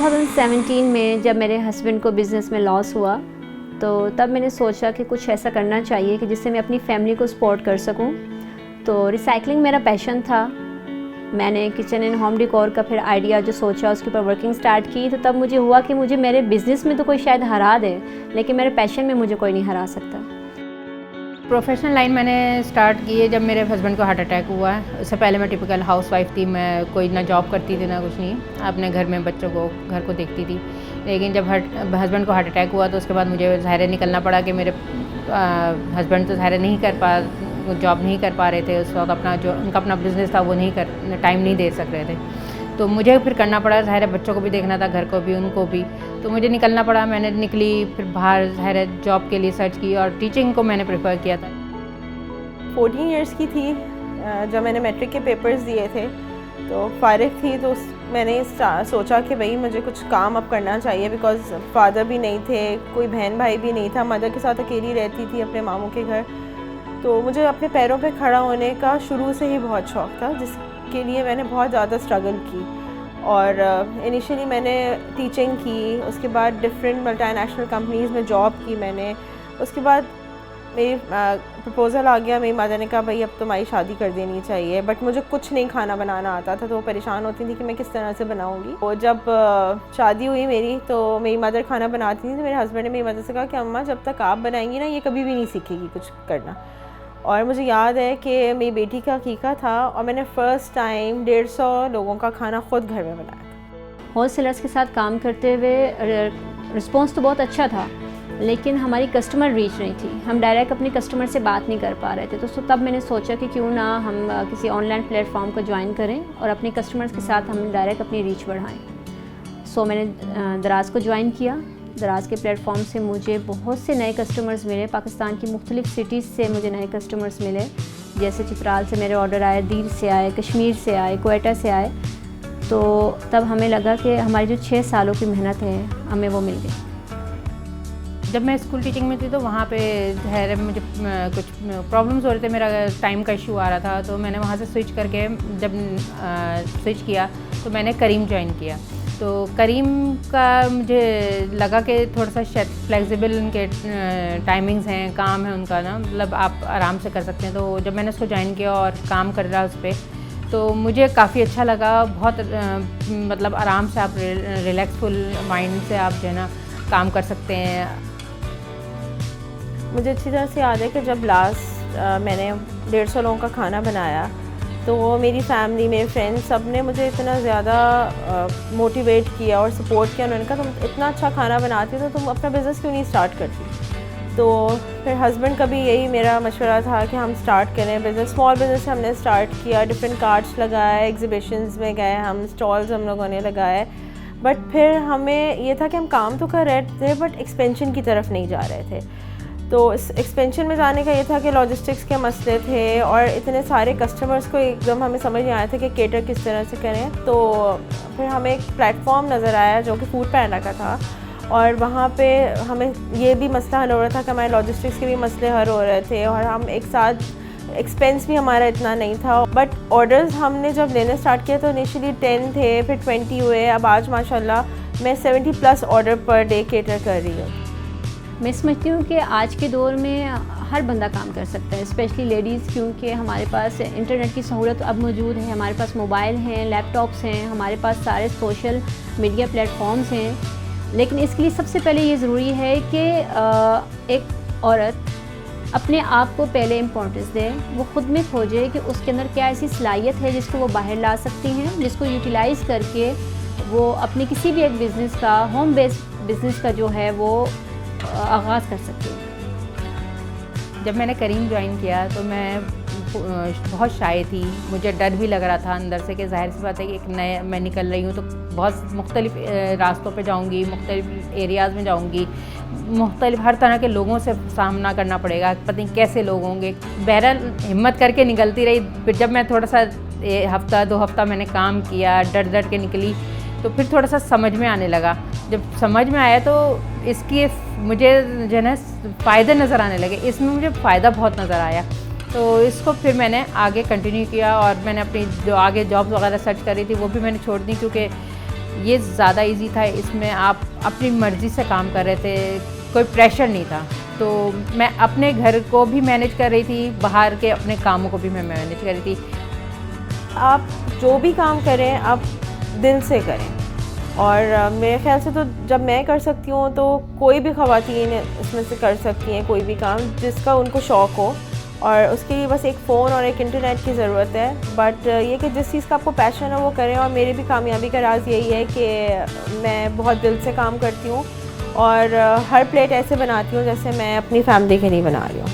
2017 में जब मेरे हस्बैंड को बिज़नेस में लॉस हुआ तो तब मैंने सोचा कि कुछ ऐसा करना चाहिए कि जिससे मैं अपनी फैमिली को सपोर्ट कर सकूं। तो रिसाइकलिंग मेरा पैशन था। मैंने किचन एंड होम डेकोर का फिर आइडिया जो सोचा उसके ऊपर वर्किंग स्टार्ट की। तो तब मुझे हुआ कि मुझे मेरे बिज़नेस में तो कोई शायद हरा दे, लेकिन मेरे पैशन में मुझे कोई नहीं हरा सकता। प्रोफेशनल लाइन मैंने स्टार्ट की है जब मेरे हस्बैंड को हार्ट अटैक हुआ है। उससे पहले मैं टिपिकल हाउसवाइफ थी। मैं कोई ना जॉब करती थी ना कुछ नहीं, अपने घर में बच्चों को घर को देखती थी। लेकिन जब हस्बैंड को हार्ट अटैक हुआ तो उसके बाद मुझे ज़ाहिर निकलना पड़ा कि मेरे हस्बैंड तो ज़ाहिर नहीं कर पा जॉब नहीं कर पा रहे थे उस वक्त। अपना जो उनका अपना बिज़नेस था वो टाइम नहीं दे सक रहे थे। तो मुझे फिर करना पड़ा, ज़ाहिर है बच्चों को भी देखना था, घर को भी, उनको भी। तो मुझे निकलना पड़ा। मैंने निकली, फिर बाहर ज़ाहिर है जॉब के लिए सर्च की और टीचिंग को मैंने प्रेफर किया था। 14 इयर्स की थी जब मैंने मैट्रिक के पेपर्स दिए थे। तो फारिग थी तो मैंने सोचा कि भाई मुझे कुछ काम अब करना चाहिए, बिकॉज़ फादर भी नहीं थे, कोई बहन भाई भी नहीं था। मदर के साथ अकेली रहती थी अपने मामू के घर। तो मुझे अपने पैरों पे खड़ा होने का शुरू से ही बहुत शौक़ था, जिसके लिए मैंने बहुत ज़्यादा स्ट्रगल की। और इनिशियली मैंने टीचिंग की, उसके बाद डिफरेंट मल्टीनेशनल कंपनीज़ में जॉब की मैंने। उसके बाद मेरी प्रपोज़ल आ गया। मेरी मदर ने कहा भाई अब तुम्हारी शादी कर देनी चाहिए। बट मुझे कुछ नहीं खाना बनाना आता था, तो वो परेशान होती थी कि मैं किस तरह से बनाऊंगी। और जब शादी हुई मेरी तो मेरी मदर खाना बनाती थी। तो मेरे हस्बैंड ने मेरी मदर से कहा कि अम्मा जब तक आप बनाएंगी ना ये कभी भी नहीं सीखेगी कुछ करना। और मुझे याद है कि मेरी बेटी का अकीका था और मैंने फ़र्स्ट टाइम 150 लोगों का खाना ख़ुद घर में बनाया था। होलसेलर्स के साथ काम करते हुए रिस्पॉन्स तो बहुत अच्छा था, लेकिन हमारी कस्टमर रीच नहीं थी। हम डायरेक्ट अपने कस्टमर से बात नहीं कर पा रहे थे। तो तब मैंने सोचा कि क्यों ना हम किसी ऑनलाइन प्लेटफॉर्म को ज्वाइन करें और अपने कस्टमर्स के साथ हम डायरेक्ट अपनी रीच बढ़ाएं। सो मैंने दराज को ज्वाइन किया। दराज के प्लेटफॉर्म से मुझे बहुत से नए कस्टमर्स मिले। पाकिस्तान की मुख्तलिफ़ सिटीज़ से मुझे नए कस्टमर्स मिले। जैसे चित्राल से मेरे ऑर्डर आए, दीर से आए, कश्मीर से आए, क्वेटा से आए। तो तब हमें लगा कि हमारी जो 6 सालों की मेहनत है हमें वो मिल गई। जब मैं स्कूल टीचिंग में थी तो वहाँ पे है मुझे कुछ प्रॉब्लम्स हो रहे थे। मेरा टाइम का इशू आ रहा था, तो मैंने वहाँ से स्विच करके जब स्विच किया तो मैंने करीम ज्वाइन किया। तो करीम का मुझे लगा कि थोड़ा सा फ्लेक्सिबल उनके टाइमिंग्स हैं, काम है उनका ना, मतलब आप आराम से कर सकते हैं। तो जब मैंने उसको ज्वाइन किया और काम कर रहा उस पर तो मुझे काफ़ी अच्छा लगा। बहुत मतलब आराम से आप रिलैक्सफुल माइंड से आप जो है ना काम कर सकते हैं। मुझे अच्छी तरह से याद है कि जब लास्ट मैंने 150 लोगों का खाना बनाया तो वो मेरी फैमिली, मेरे फ्रेंड्स सब ने मुझे इतना ज़्यादा मोटिवेट किया और सपोर्ट किया। उन्होंने कहा तुम इतना अच्छा खाना बनाती हो तो तुम अपना बिज़नेस क्यों नहीं स्टार्ट करती। तो फिर हस्बैंड का भी यही मेरा मशवरा था कि हम स्टार्ट करें बिज़नेस। स्मॉल बिज़नेस हमने स्टार्ट किया, डिफरेंट कार्ड्स लगाए, एग्जीबिशंस में गए, हम स्टॉल्स हम लोगों ने लगाए। बट फिर हमें ये था कि हम काम तो कर रहे थे बट एक्सपेंशन की तरफ नहीं जा रहे थे। तो इस एक्सपेंशन में जाने का ये था कि लॉजिस्टिक्स के मसले थे और इतने सारे कस्टमर्स को एकदम हमें समझ नहीं आया था कि केटर किस तरह से करें। तो फिर हमें एक प्लेटफॉर्म नज़र आया जो कि फूड पैंडा का था, और वहाँ पे हमें ये भी मसला हल हो रहा था कि हमारे लॉजिस्टिक्स के भी मसले हल हो रहे थे और हम एक साथ एक्सपेंस भी हमारा इतना नहीं था। बट ऑर्डर्स हमने जब लेने स्टार्ट किया तो इनिशियली 10 थे, फिर 20 हुए। अब आज माशाल्लाह मैं 70+ ऑर्डर पर डे केटर कर रही हूँ। मैं समझती हूँ कि आज के दौर में हर बंदा काम कर सकता है, स्पेशली लेडीज़, क्योंकि हमारे पास इंटरनेट की सहूलत अब मौजूद है। हमारे पास मोबाइल हैं, लैपटॉप्स हैं, हमारे पास सारे सोशल मीडिया प्लेटफॉर्म्स हैं। लेकिन इसके लिए सबसे पहले ये ज़रूरी है कि एक औरत अपने आप को पहले इम्पोर्टेंस दे, वो ख़ुद में खोजे कि उसके अंदर क्या ऐसी सलाहियत है जिसको वो बाहर ला सकती हैं, जिसको यूटिलाइज़ करके वो अपने किसी भी एक बिज़नेस का, होम बेस्ड बिज़नेस का जो है वो आगाज़ कर सकती हूँ। जब मैंने करीम ज्वाइन किया तो मैं बहुत शाय थी। मुझे डर भी लग रहा था अंदर से कि जाहिर सी बात है कि एक नए मैं निकल रही हूँ तो बहुत मुख्तलिफ रास्तों पे जाऊँगी, मुख्तलिफ एरियाज़ में जाऊँगी, मुख्तलिफ हर तरह के लोगों से सामना करना पड़ेगा, पता नहीं कैसे लोग होंगे। बहरहाल हिम्मत करके निकलती रही। फिर जब मैं थोड़ा सा हफ्ता 2 हफ्ता मैंने काम किया, डर के निकली, तो फिर थोड़ा सा समझ में आने लगा। जब समझ में आया तो इसकी मुझे जो है ना फ़ायदे नज़र आने लगे, इसमें मुझे फ़ायदा बहुत नज़र आया। तो इसको फिर मैंने आगे कंटिन्यू किया और मैंने अपनी जो आगे जॉब वगैरह सर्च करी थी वो भी मैंने छोड़ दी, क्योंकि ये ज़्यादा इजी था, इसमें आप अपनी मर्ज़ी से काम कर रहे थे, कोई प्रेशर नहीं था। तो मैं अपने घर को भी मैनेज कर रही थी, बाहर के अपने कामों को भी मैं मैनेज कर रही थी। आप जो भी काम करें आप दिल से करें, और मेरे ख्याल से तो जब मैं कर सकती हूँ तो कोई भी ख़वातीन इसमें से कर सकती हैं कोई भी काम जिसका उनको शौक़ हो, और उसके लिए बस एक फ़ोन और एक इंटरनेट की ज़रूरत है। बट ये कि जिस चीज़ का आपको पैशन है वो करें, और मेरी भी कामयाबी का राज यही है कि मैं बहुत दिल से काम करती हूँ और हर प्लेट ऐसे बनाती हूँ जैसे मैं अपनी फैमिली के लिए बना रही हूँ।